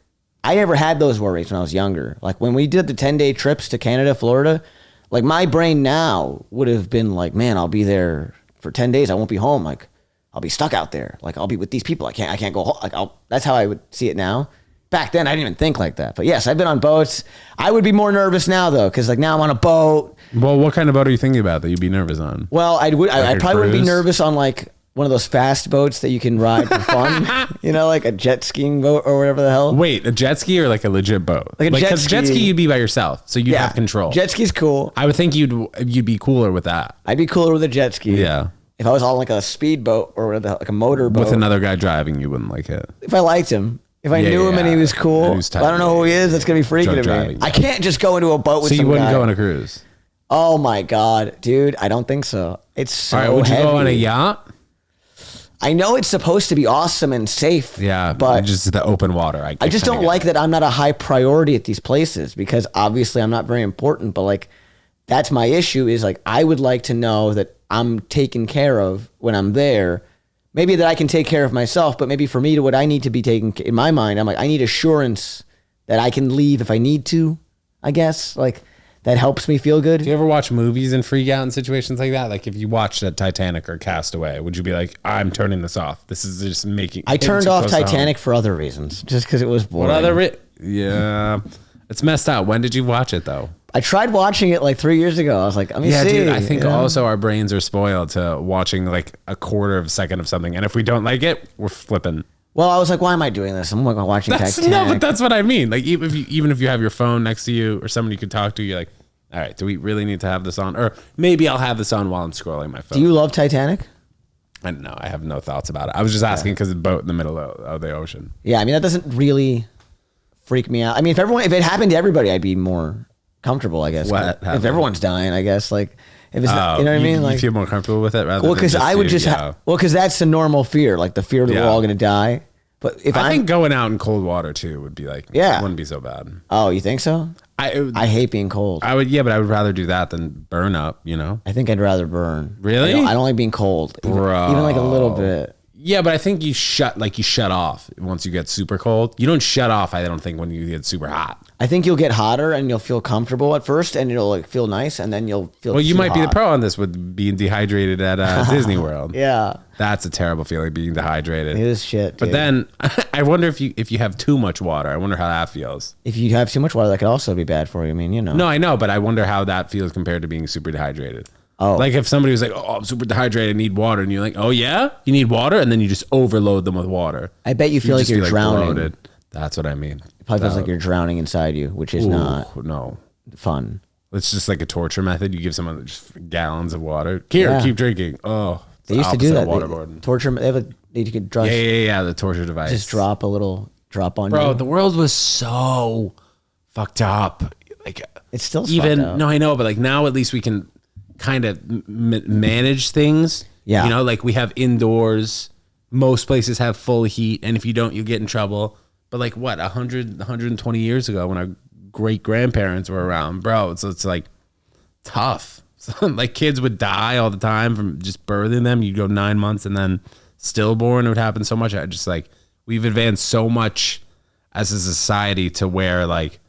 I never had those worries when I was younger. Like when we did the 10-day trips to Canada, Florida, like my brain now would have been like, man, I'll be there for 10 days. I won't be home. Like I'll be stuck out there. Like I'll be with these people. I can't go home. Like that's how I would see it now. Back then, I didn't even think like that. But yes, I've been on boats. I would be more nervous now though, because like now I'm on a boat. Well, what kind of boat are you thinking about that you'd be nervous on? Well, I probably wouldn't be nervous on like one of those fast boats that you can ride for fun. You know, like a jet skiing boat or whatever the hell. Wait, a jet ski or like a legit boat? Like a jet ski. Jet ski, you'd be by yourself, so you'd have control. Jet ski's cool. I would think you'd be cooler with that. I'd be cooler with a jet ski. Yeah. If I was on like a speedboat or like a motor boat. With another guy driving, you wouldn't like it. If I liked him. If I knew him and he was cool, but I don't know who he is, that's going to be freaking at me. Driving, yeah. I can't just go into a boat with some guy. So you wouldn't guy. go on a cruise? Oh my God, dude. I don't think so. It's so All right, would you heavy. go on a yacht? I know it's supposed to be awesome and safe. Yeah, but just the open water. I just don't like that I'm not a high priority at these places because obviously I'm not very important, but like that's my issue is like I would like to know that I'm taken care of when I'm there. Maybe that I can take care of myself, but maybe for me, to what I need to be taken in my mind, I'm like, I need assurance that I can leave if I need to, I guess. Like, that helps me feel good. Do you ever watch movies and freak out in situations like that? Like, if you watched a Titanic or Castaway, would you be like, I'm turning this off? This is just making... I turned off Titanic for other reasons, just because it was boring. What other... Yeah. It's messed up. When did you watch it, though? I tried watching it like 3 years ago. I was like, let me see. Dude, I think also our brains are spoiled to watching like a quarter of a second of something. And if we don't like it, we're flipping. Well, I was like, why am I doing this? I'm like watching Titanic. No, but that's what I mean. Like even if you have your phone next to you or someone you could talk to, you're like, all right, do we really need to have this on? Or maybe I'll have this on while I'm scrolling my phone. Do you love Titanic? I don't know. I have no thoughts about it. I was just asking because the boat in the middle of the ocean. Yeah, I mean, that doesn't really freak me out. I mean, if it happened to everybody, I'd be more comfortable, I guess. If everyone's dying, I guess, like if it's not, you know what I mean, like you feel more comfortable with it rather. Well, because I would just because that's the normal fear, like the fear that we're all gonna die. But if I think going out in cold water too would be like, it wouldn't be so bad. Oh, you think so? I hate being cold. I would, but I would rather do that than burn up. You know. I think I'd rather burn. Really? I don't like being cold, Bro. even like a little bit. Yeah, but I think you shut off once you get super cold. You don't shut off, I don't think, when you get super hot. I think you'll get hotter and you'll feel comfortable at first and it'll like feel nice and then you'll feel Well, you might hot. be the pro on this with being dehydrated at Disney World. Yeah. That's a terrible feeling, being dehydrated. It is shit, dude. But then I wonder if you have too much water. I wonder how that feels. If you have too much water, that could also be bad for you. I mean, you know. No, I know, but I wonder how that feels compared to being super dehydrated. Oh. Like if somebody was like, oh, I'm super dehydrated, I need water. And you're like, oh, yeah? You need water? And then you just overload them with water. I bet you feel like you're drowning. Bloated. That's what I mean. It probably feels like you're drowning inside you, which is not fun. It's just like a torture method. You give someone just gallons of water. Here, keep drinking. Oh, they used to do that. Waterboarding. Torture. You could just the torture device. Just drop a little drop on you. Bro, the world was so fucked up. Like it's still even fucked up. No, I know, but like now at least we can kind of manage things. Yeah, you know, like we have indoors. Most places have full heat, and if you don't, you get in trouble. But like what, 120 years ago, when our great grandparents were around, bro, so it's like tough. So, like kids would die all the time from just birthing them. You'd go 9 months and then stillborn. It would happen so much. I just like we've advanced so much as a society to where like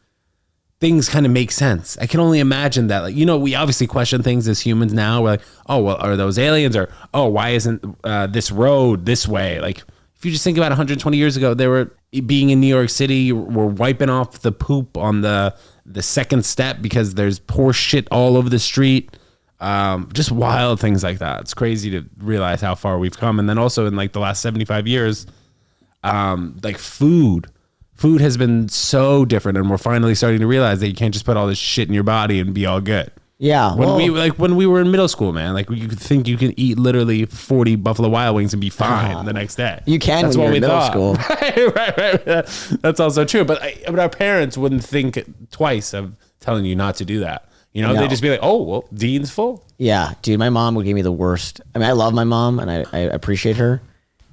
things kind of make sense. I can only imagine that, like, you know, we obviously question things as humans now. We're like, oh, well, are those aliens? Or, oh, why isn't this road this way? Like, if you just think about 120 years ago, they were being in New York City, we're wiping off the poop on the second step because there's poor shit all over the street. Just wild things like that. It's crazy to realize how far we've come. And then also in like the last 75 years, like food has been so different, and we're finally starting to realize that you can't just put all this shit in your body and be all good. Yeah. When we were in middle school, man, like you could think you can eat literally 40 Buffalo Wild Wings and be fine the next day. You can. That's when you're in middle school. right. That's also true. But our parents wouldn't think twice of telling you not to do that. You know, they'd just be like, oh, well, Dean's full. Yeah, dude, my mom would give me the worst. I mean, I love my mom and I appreciate her.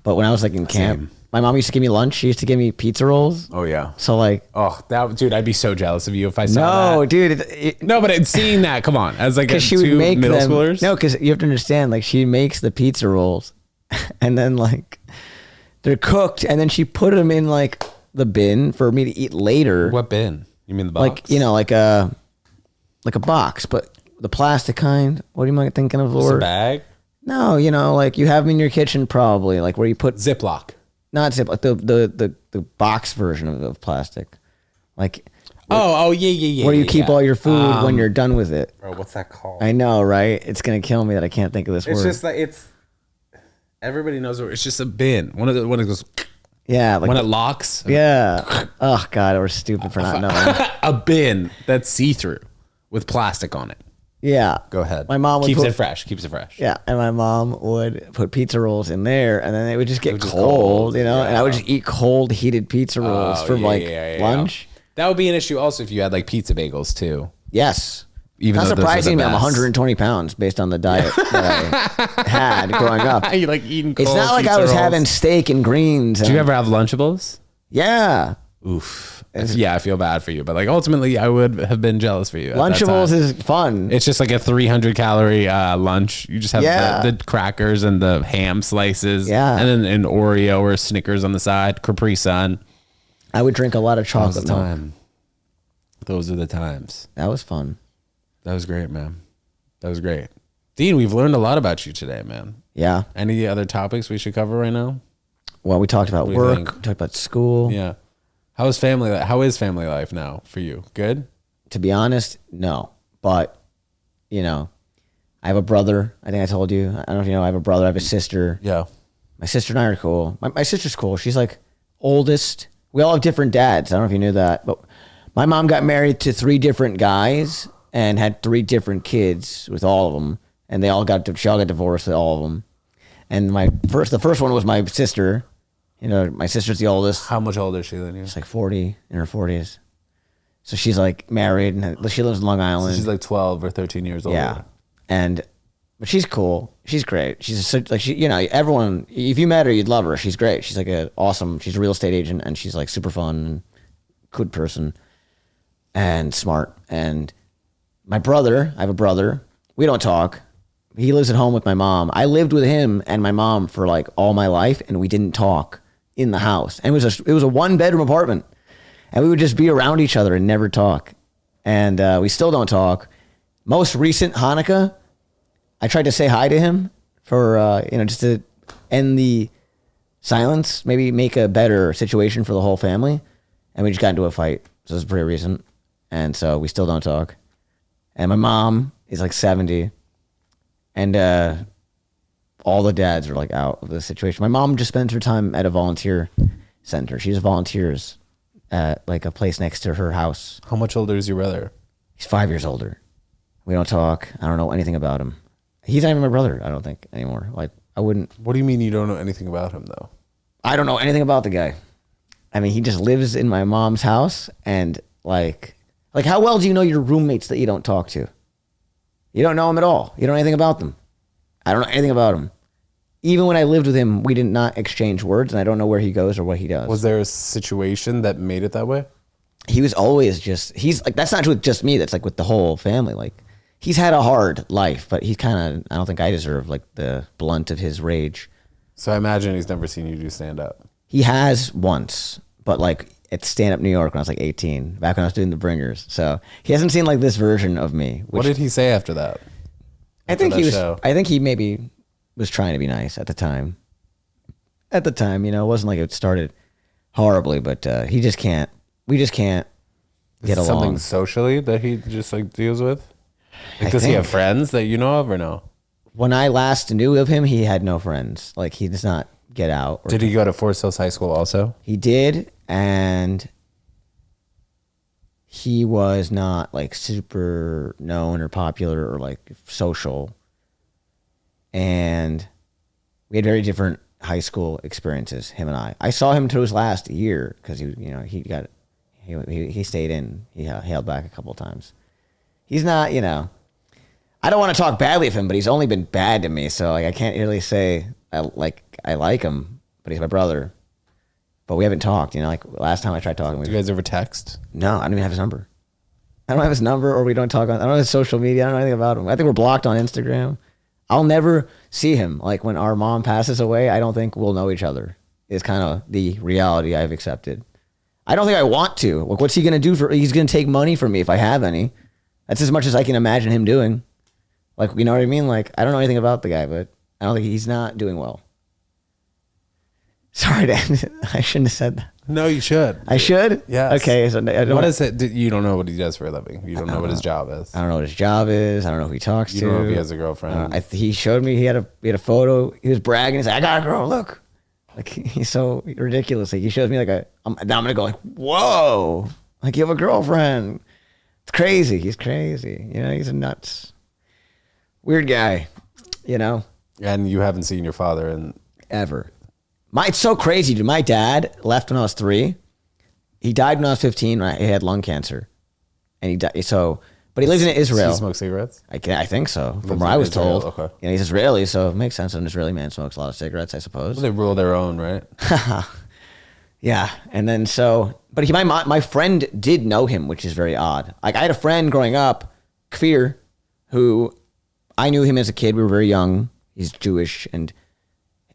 But when I was like in camp, my mom used to give me lunch. She used to give me pizza rolls. Oh, yeah. So like. Oh, dude, I'd be so jealous of you if I saw that. No, dude. No, but seeing that, come on. As like she would make middle them, schoolers. No, because you have to understand, like she makes the pizza rolls and then like they're cooked and then she put them in like the bin for me to eat later. What bin? You mean the box? Like, you know, like a box, but the plastic kind. What am I thinking of, Lord? Just a bag? No, you know, like you have them in your kitchen probably, like where you put Ziploc. Not Ziploc, the box version of plastic. Like yeah. Where you keep all your food when you're done with it. Bro, what's that called? I know, right? It's gonna kill me that I can't think of this word. It's just like everybody knows it's just a bin. When it goes yeah, like when it locks. Yeah. Oh God, we're stupid for not knowing. A bin that's see-through with plastic on it. Yeah. Go ahead. My mom would keeps it fresh. Yeah, and my mom would put pizza rolls in there, and then they would just get cold, you know. Yeah. And I would just eat cold, heated pizza rolls for lunch. That would be an issue also if you had like pizza bagels too. Yes. Even not surprising me, I'm 120 pounds based on the diet that I had growing up. You like eating cold It's not like I was having steak and greens. Did you ever have Lunchables? Yeah. Oof. Yeah, I feel bad for you, but like ultimately, I would have been jealous for you. Lunchables is fun. It's just like a 300 calorie lunch. You just have the crackers and the ham slices, and then an Oreo or a Snickers on the side, Capri Sun. I would drink a lot of chocolate milk. Those are the times. That was fun. That was great, man. That was great. Dean, we've learned a lot about you today, man. Yeah. Any other topics we should cover right now? Well, we talked about work. We talked about school. Yeah. How is family life now for you? Good? To be honest, no. But, you know, I have a brother. I think I told you. I don't know if you know, I have a brother. I have a sister. Yeah. My sister and I are cool. My sister's cool. She's like oldest. We all have different dads. I don't know if you knew that. But my mom got married to 3 different guys and had 3 different kids with all of them. And she all got divorced with all of them. And the first one was my sister. You know, my sister's the oldest. How much older is she than you? She's like 40, in her 40s. So she's like married and she lives in Long Island. So she's like 12 or 13 years old. Yeah. But she's cool. She's great. She's like, you know, everyone, if you met her, you'd love her. She's great. She's like she's a real estate agent and she's like super fun and good person and smart. And I have a brother. We don't talk. He lives at home with my mom. I lived with him and my mom for like all my life and we didn't talk in the house. And it was a 1-bedroom apartment. And we would just be around each other and never talk. And we still don't talk. Most recent Hanukkah, I tried to say hi to him for, just to end the silence, maybe make a better situation for the whole family. And we just got into a fight. So this is pretty recent. And so we still don't talk. And my mom is like 70. And all the dads are like out of the situation. My mom just spends her time at a volunteer center. She just volunteers at like a place next to her house. How much older is your brother? He's 5 years older. We don't talk. I don't know anything about him. He's not even my brother, I don't think, anymore. Like, I wouldn't. What do you mean you don't know anything about him, though? I don't know anything about the guy. I mean, he just lives in my mom's house. And like how well do you know your roommates that you don't talk to? You don't know them at all. You don't know anything about them. I don't know anything about him. Even when I lived with him, we did not exchange words, and I don't know where he goes or what he does. Was there a situation that made it that way? He was always he's like, that's not with just me. That's like with the whole family. Like, he's had a hard life, but he's kind of, I don't think I deserve like the blunt of his rage. So I imagine he's never seen you do stand up. He has once, but like at Stand Up New York when I was like 18, back when I was doing the Bringers. So he hasn't seen like this version of me. What did he say after that? I think he maybe was trying to be nice at the time. At the time, you know, it wasn't like it started horribly, but we just can't get along. Something socially that he just like deals with? Like, does he have friends that you know of or no? When I last knew of him, he had no friends. Like, he does not get out. Did he go to Forest Hills High School also? He did, and he was not like super known or popular or like social. And we had very different high school experiences, him and I. I saw him to his last year because he stayed in. He held back a couple of times. He's not, I don't want to talk badly of him, but he's only been bad to me. So like, I can't really say I like him, but he's my brother. But we haven't talked, like last time I tried talking. Do you guys ever text? No, I don't even have his number. I don't have his number, or we don't talk on. I don't have his social media. I don't know anything about him. I think we're blocked on Instagram. I'll never see him. Like when our mom passes away, I don't think we'll know each other. Is kind of the reality I've accepted. I don't think I want to. Like, what's he gonna do he's gonna take money from me if I have any. That's as much as I can imagine him doing. Like, you know what I mean? Like, I don't know anything about the guy, but I don't think he's not doing well. Sorry, Dan. I shouldn't have said that. No, you should. I should? Yes. Okay. So what is it? You don't know what he does for a living. You don't know what his job is. I don't know what his job is. I don't know who he talks to. You don't know if he has a girlfriend. He showed me he had a photo. He was bragging. He's like, I got a girl. Look. Like, he's so ridiculous. Like, he shows me like now I'm going to go like, whoa. Like, you have a girlfriend. It's crazy. He's crazy. He's a nuts. Weird guy, And you haven't seen your father in... Ever. It's so crazy, dude. My dad left when I was 3. He died when I was 15. He had lung cancer. And he died. But he lives in Israel. Does he smoke cigarettes? I think so, from what I was told. Okay. He's Israeli, so it makes sense. An Israeli man smokes a lot of cigarettes, I suppose. Well, they rule their own, right? Yeah. And then but my friend did know him, which is very odd. Like, I had a friend growing up, Kfir, who I knew him as a kid. We were very young. He's Jewish, and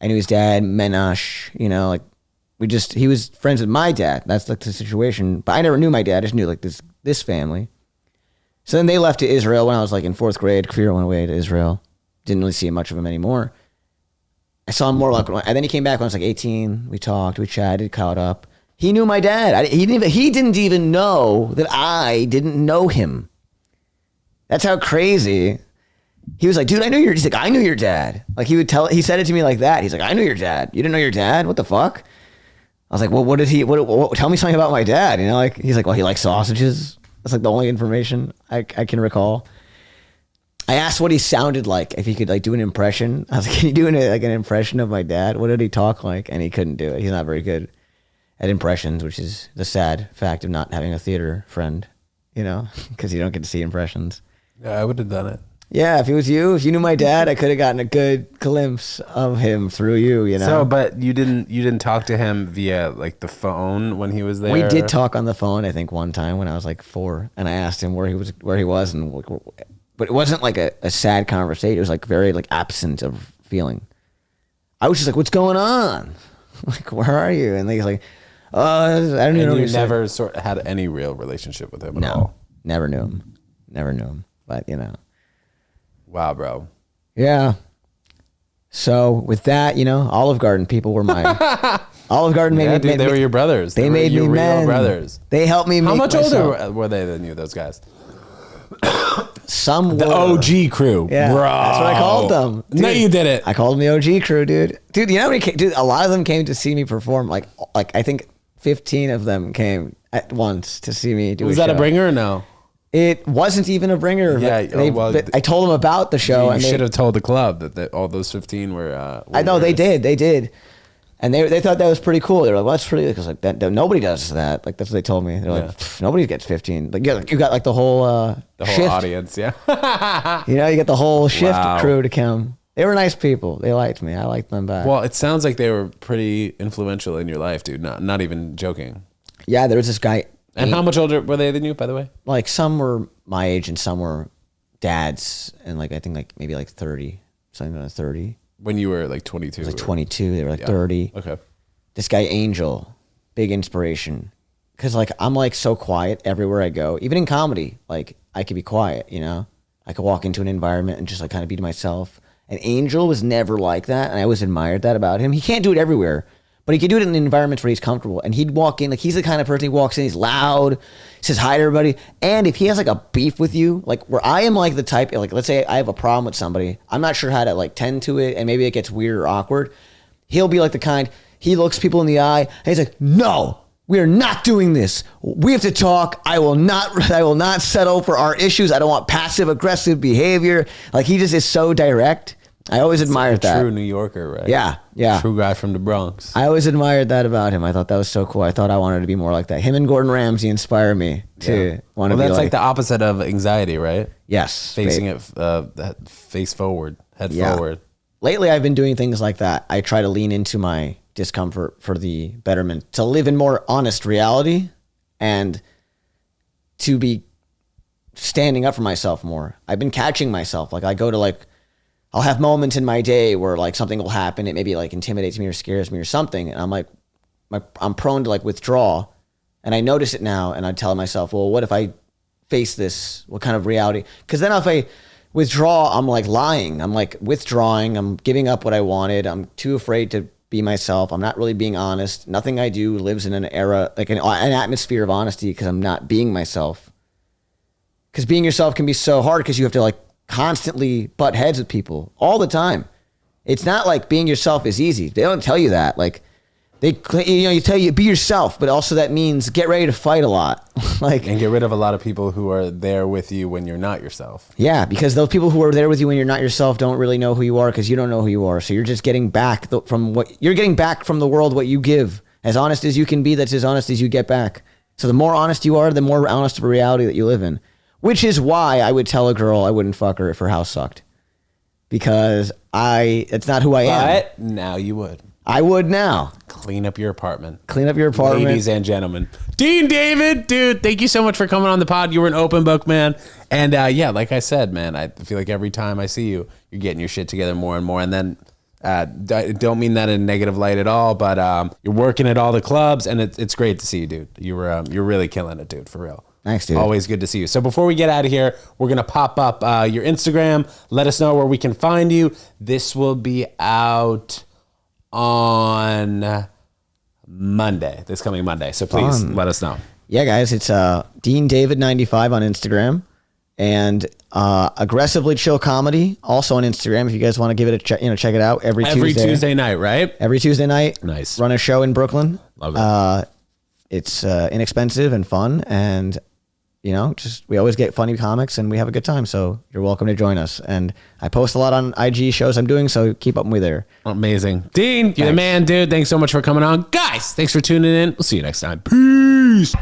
I knew his dad, Menash, he was friends with my dad. That's like the situation. But I never knew my dad. I just knew like this family. So then they left to Israel when I was like in 4th grade. Kfir went away to Israel. Didn't really see much of him anymore. I saw him more like, and then he came back when I was like 18. We talked, we chatted, caught up. He knew my dad. He didn't even know that I didn't know him. That's how crazy. He was like, dude, he's like, I knew your dad. Like, he said it to me like that. He's like, I knew your dad. You didn't know your dad? What the fuck? I was like, well, tell me something about my dad. He's like, well, he likes sausages. That's like the only information I can recall. I asked what he sounded like, if he could like do an impression. I was like, can you do an impression of my dad? What did he talk like? And he couldn't do it. He's not very good at impressions, which is the sad fact of not having a theater friend, because you don't get to see impressions. Yeah, I would have done it. Yeah, if you knew my dad, I could have gotten a good glimpse of him through you, So, but you didn't talk to him via like the phone when he was there? We did talk on the phone, I think, one time when I was like 4, and I asked him where he was, but it wasn't like a sad conversation. It was like very like absent of feeling. I was just like, what's going on? Like, where are you? And he's like, I don't even know what you never sort of had any real relationship with him at all? Never knew him. But, Wow, bro. Yeah. So with that, Olive Garden people were my Olive Garden made me. They were your brothers. They made me men. Real brothers. They helped me. How make much myself. older were they than you? Those guys. Some the were. OG crew, yeah, bro. That's what I called them. Dude, no, you did it. I called them the OG crew, dude. Dude, you know how many? Dude, a lot of them came to see me perform. Like I think 15 of them came at once to see me do. Was a that show. a bringer or no? It wasn't even a bringer. Yeah, I told them about the show. You should have told the club that all those 15 were. I know they did, and they thought that was pretty cool. They were like, "Well, that's pretty," because like that nobody does that. Like that's what they told me. They're like, "Nobody gets 15." Like you got like the whole shift. Audience, yeah. You get the whole shift crew to come. They were nice people. They liked me. I liked them back. Well, it sounds like they were pretty influential in your life, dude. Not even joking. Yeah, there was this guy. And how much older were they than you, by the way? Like some were my age and some were dads, and like I think like maybe like 30, something like 30. When you were like 22. Like 22, they were like 30. Okay. This guy Angel, big inspiration, because like I'm like so quiet everywhere I go, even in comedy. Like I could be quiet, I could walk into an environment and just like kind of be to myself. And Angel was never like that, and I always admired that about him. He can't do it everywhere. But he could do it in environments where he's comfortable. And he'd walk in, like he's the kind of person, he walks in, he's loud, says hi to everybody. And if he has like a beef with you, like where I am like the type, like let's say I have a problem with somebody, I'm not sure how to like tend to it, and maybe it gets weird or awkward. He'll be like the kind, he looks people in the eye, and he's like, no, We are not doing this. We have to talk. I will not settle for our issues. I don't want passive aggressive behavior. Like, he just is so direct. I always admired that. True New Yorker, right? Yeah. True guy from the Bronx. I always admired that about him. I thought that was so cool. I thought I wanted to be more like that. Him and Gordon Ramsay inspire me to want to be that's like the opposite of anxiety, right? Yes. Facing it face forward, head forward. Lately, I've been doing things like that. I try to lean into my discomfort for the betterment, to live in more honest reality and to be standing up for myself more. I've been catching myself. Like, I go to I'll have moments in my day where like something will happen. It maybe like intimidates me or scares me or something. And I'm like, I'm prone to like withdraw, and I notice it now. And I tell myself, well, what if I face this? What kind of reality? Because then if I withdraw, I'm like lying. I'm like withdrawing. I'm giving up what I wanted. I'm too afraid to be myself. I'm not really being honest. Nothing I do lives in an era, like an atmosphere of honesty, because I'm not being myself. Because being yourself can be so hard because you have to like constantly butt heads with people all the time. It's not like being yourself is easy. They don't tell you that. Like, you tell you be yourself, but also that means get ready to fight a lot. And get rid of a lot of people who are there with you when you're not yourself. Yeah, because those people who are there with you when you're not yourself don't really know who you are, because you don't know who you are. So you're just getting back from the world what you give. As honest as you can be, that's as honest as you get back. So the more honest you are, the more honest of a reality that you live in. Which is why I would tell a girl I wouldn't fuck her if her house sucked. Because it's not who I am. But now you would. I would now. Clean up your apartment. Ladies and gentlemen. Dean David, dude, thank you so much for coming on the pod. You were an open book, man. And like I said, man, I feel like every time I see you, you're getting your shit together more and more. And then I don't mean that in a negative light at all, but you're working at all the clubs, and it's great to see you, dude. You're really killing it, dude, for real. Thanks, dude. Always good to see you. So before we get out of here, we're going to pop up your Instagram. Let us know where we can find you. This will be out on this coming Monday. So please let us know. Yeah, guys, it's Dean David 95 on Instagram, and Aggressively Chill Comedy also on Instagram. If you guys want to give it a check it out every Tuesday night, right? Every Tuesday night. Nice. Run a show in Brooklyn. Love it. It's inexpensive and fun, and we always get funny comics and we have a good time. So you're welcome to join us. And I post a lot on IG shows I'm doing, so keep up with me there. Amazing. Dean, you're the man, dude. Thanks so much for coming on. Guys, thanks for tuning in. We'll see you next time. Peace.